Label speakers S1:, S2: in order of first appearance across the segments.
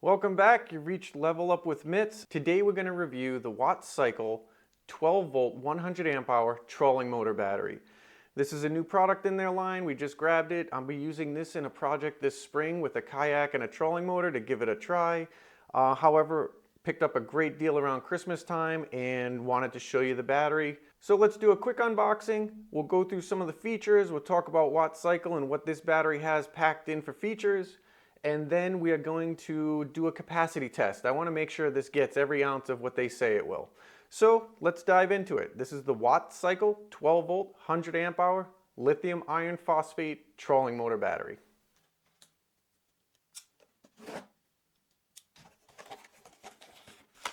S1: Welcome back. You've reached Level Up with Mitz. Today we're going to review the WattCycle 12 volt 100 amp hour trolling motor battery. This is a new product in their line. We just grabbed it. I'll be using this in a project this spring with a kayak and a trolling motor to give it a try. However, picked up a great deal around Christmas time and wanted to show you the battery. So let's do a quick unboxing. We'll go through some of the features. We'll talk about WattCycle and what this battery has packed in for features. And then we are going to do a capacity test. I want to make sure this gets every ounce of what they say it will. So let's dive into it. This is the WattCycle 12 volt 100 amp hour lithium iron phosphate trolling motor battery.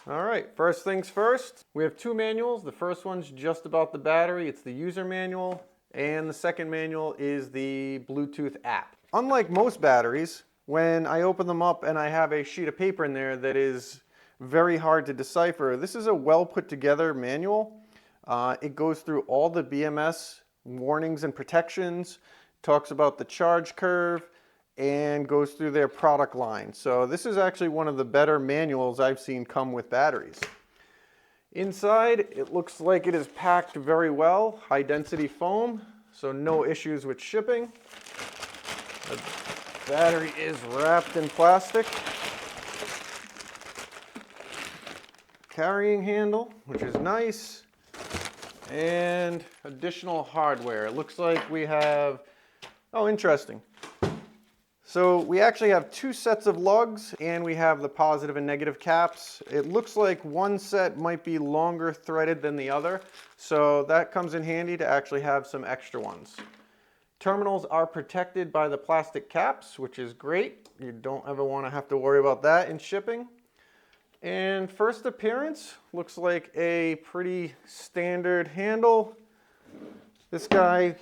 S1: All right, first things first, we have two manuals. The first one's just about the battery. It's the user manual, and the second manual is the Bluetooth app. Unlike most batteries, when I open them up and I have a sheet of paper in there that is very hard to decipher, this is a well put together manual. It goes through all the BMS warnings and protections, talks about the charge curve, and goes through their product line. So this is actually one of the better manuals I've seen come with batteries. Inside, it looks like it is packed very well, high density foam, so no issues with shipping. The battery is wrapped in plastic. Carrying handle, which is nice, and additional hardware. It looks like we have, oh, interesting. So we actually have two sets of lugs, and we have the positive and negative caps. It looks like one set might be longer threaded than the other, so that comes in handy to actually have some extra ones. Terminals are protected by the plastic caps, which is great. You don't ever want to have to worry about that in shipping. And first appearance, looks like a pretty standard handle. This guy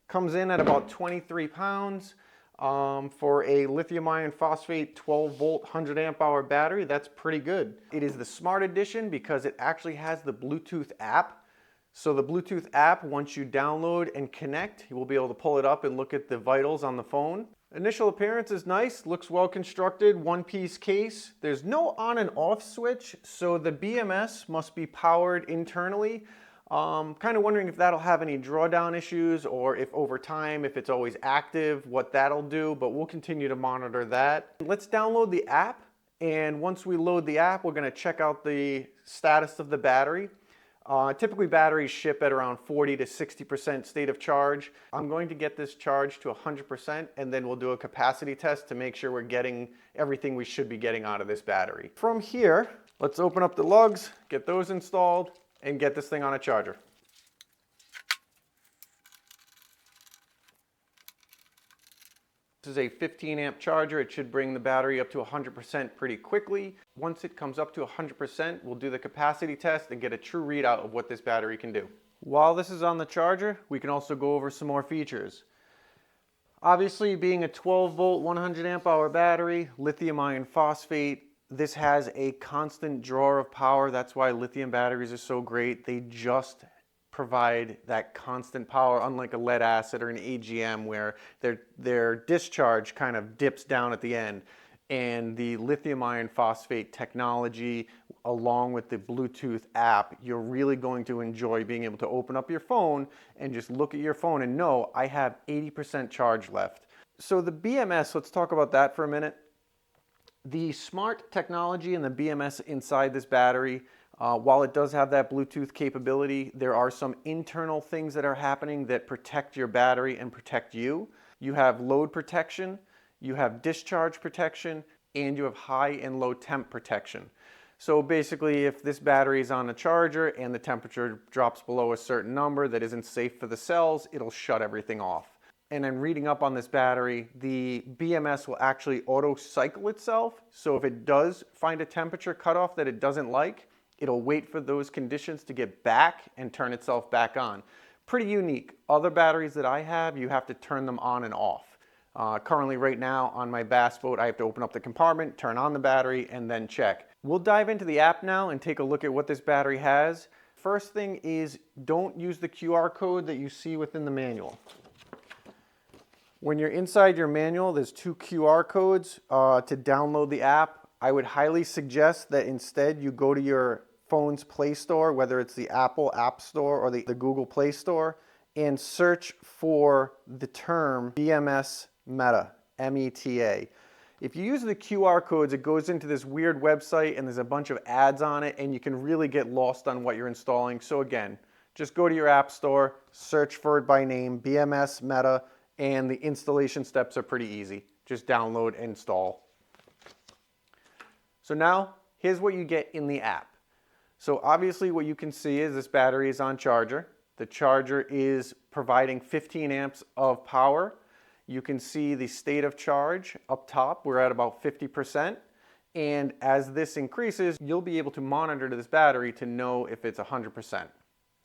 S1: comes in at about 23 pounds. For a lithium iron phosphate 12 volt 100 amp hour battery, that's pretty good. It is the Smart Edition because it actually has the Bluetooth app. So the Bluetooth app, once you download and connect, you will be able to pull it up and look at the vitals on the phone. Initial appearance is nice, looks well constructed, one-piece case. There's no on and off switch, so the BMS must be powered internally. Kind of wondering if that'll have any drawdown issues, or if over time, if it's always active, what that'll do, but we'll continue to monitor that. Let's download the app, and once we load the app, we're gonna check out the status of the battery. Typically batteries ship at around 40 to 60% state of charge. I'm going to get this charged to 100%, and then we'll do a capacity test to make sure we're getting everything we should be getting out of this battery. From here, let's open up the lugs, get those installed, and get this thing on a charger. This is a 15 amp charger. It should bring the battery up to 100% pretty quickly. Once it comes up to 100%, we'll do the capacity test and get a true readout of what this battery can do. While this is on the charger, we can also go over some more features. Obviously, being a 12 volt 100 amp hour battery, lithium iron phosphate, this has a constant draw of power. That's why lithium batteries are so great. They just provide that constant power, unlike a lead acid or an AGM where their discharge kind of dips down at the end. And the lithium iron phosphate technology, along with the Bluetooth app, you're really going to enjoy being able to open up your phone and just look at your phone and know I have 80% charge left. So the BMS, let's talk about that for a minute. The smart technology and the BMS inside this battery, while it does have that Bluetooth capability, there are some internal things that are happening that protect your battery and protect you. You have load protection, you have discharge protection, and you have high and low temp protection. So basically, if this battery is on a charger and the temperature drops below a certain number that isn't safe for the cells, it'll shut everything off. And then reading up on this battery, the BMS will actually auto cycle itself. So if it does find a temperature cutoff that it doesn't like, it'll wait for those conditions to get back and turn itself back on. Pretty unique. Other batteries that I have, you have to turn them on and off. Currently right now on my bass boat, I have to open up the compartment, turn on the battery, and then check. We'll dive into the app now and take a look at what this battery has. First thing is, don't use the QR code that you see within the manual. When you're inside your manual, there's two QR codes to download the app. I would highly suggest that instead you go to your phone's Play Store, whether it's the Apple App Store or the Google Play Store, and search for the term BMS Meta, M-E-T-A. If you use the QR codes, it goes into this weird website and there's a bunch of ads on it and you can really get lost on what you're installing. So again, just go to your app store, search for it by name, BMS Meta, and the installation steps are pretty easy. Just download and install. So now, here's what you get in the app. So obviously what you can see is this battery is on charger. The charger is providing 15 amps of power. You can see the state of charge up top. We're at about 50%. And as this increases, you'll be able to monitor this battery to know if it's 100%.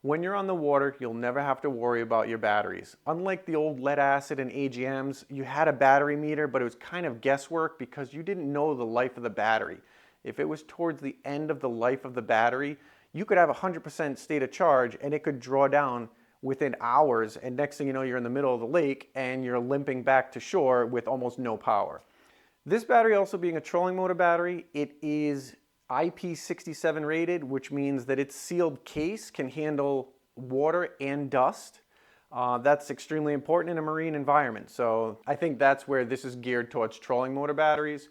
S1: When you're on the water, you'll never have to worry about your batteries. Unlike the old lead acid and AGMs, you had a battery meter, but it was kind of guesswork because you didn't know the life of the battery. If it was towards the end of the life of the battery, you could have 100% state of charge and it could draw down within hours, and next thing you know, you're in the middle of the lake and you're limping back to shore with almost no power. This battery, also being a trolling motor battery, it is IP67 rated, which means that its sealed case can handle water and dust. That's extremely important in a marine environment. So I think that's where this is geared towards trolling motor batteries.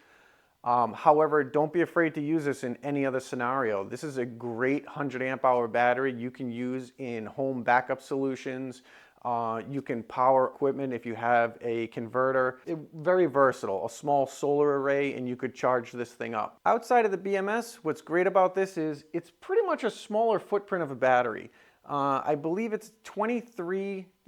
S1: However, don't be afraid to use this in any other scenario. This is a great 100 amp hour battery you can use in home backup solutions. You can power equipment if you have a converter. Very versatile, a small solar array, and you could charge this thing up. Outside of the BMS, what's great about this is it's pretty much a smaller footprint of a battery. I believe it's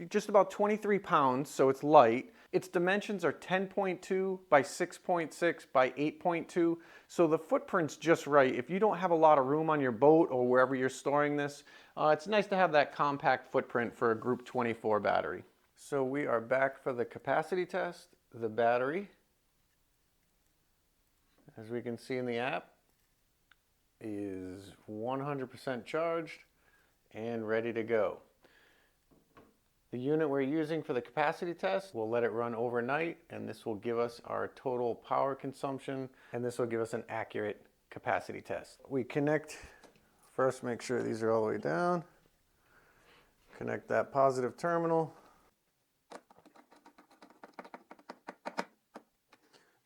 S1: just about 23 pounds, so it's light. Its dimensions are 10.2 by 6.6 by 8.2, so the footprint's just right. If you don't have a lot of room on your boat or wherever you're storing this, it's nice to have that compact footprint for a Group 24 battery. So we are back for the capacity test. The battery, as we can see in the app, is 100% charged and ready to go. The unit we're using for the capacity test, we'll let it run overnight, and this will give us our total power consumption, and this will give us an accurate capacity test. We connect, first make sure these are all the way down. Connect that positive terminal.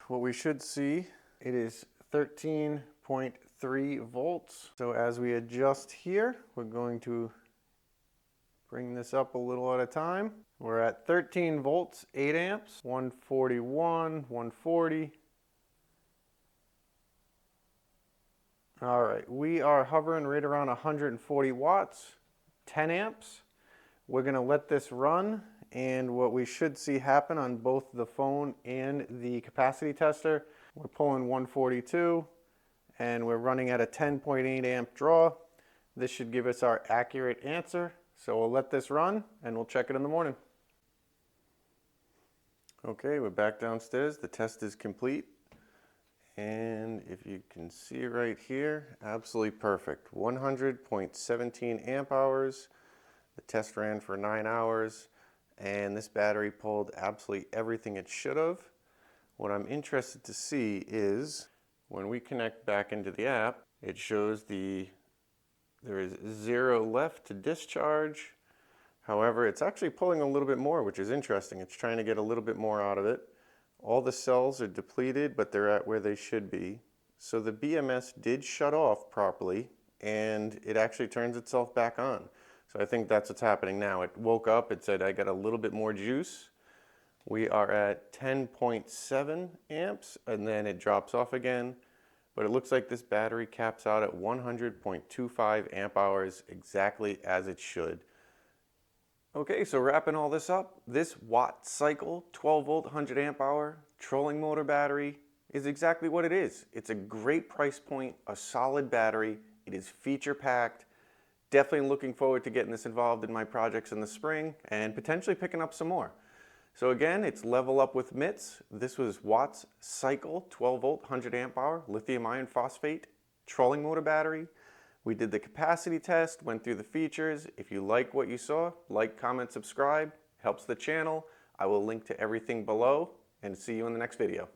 S1: What we should see, it is 13.3 volts. So as we adjust here, we're going to bring this up a little at a time. We're at 13 volts, 8 amps, 141, 140. All right, we are hovering right around 140 watts, 10 amps. We're gonna let this run, and what we should see happen on both the phone and the capacity tester, we're pulling 142, and we're running at a 10.8 amp draw. This should give us our accurate answer. So we'll let this run and we'll check it in the morning. Okay, we're back downstairs. The test is complete. And if you can see right here, absolutely perfect. 100.17 amp hours. The test ran for 9 hours. And this battery pulled absolutely everything it should have. What I'm interested to see is when we connect back into the app, it shows there is 0 left to discharge. However, it's actually pulling a little bit more, which is interesting. It's trying to get a little bit more out of it. All the cells are depleted, but they're at where they should be. So the BMS did shut off properly, and it actually turns itself back on. So I think that's what's happening now. It woke up, it said, I got a little bit more juice. We are at 10.7 amps, and then it drops off again. But it looks like this battery caps out at 100.25 amp hours, exactly as it should. Okay, so wrapping all this up, this WattCycle 12 volt 100 amp hour trolling motor battery is exactly what it is. It's a great price point, a solid battery. It is feature packed. Definitely looking forward to getting this involved in my projects in the spring and potentially picking up some more. So again, it's Level Up with Mitz. This was WattCycle 12 volt 100 amp hour lithium iron phosphate trolling motor battery. We did the capacity test, went through the features. If you like what you saw, like, comment, subscribe. Helps the channel. I will link to everything below and see you in the next video.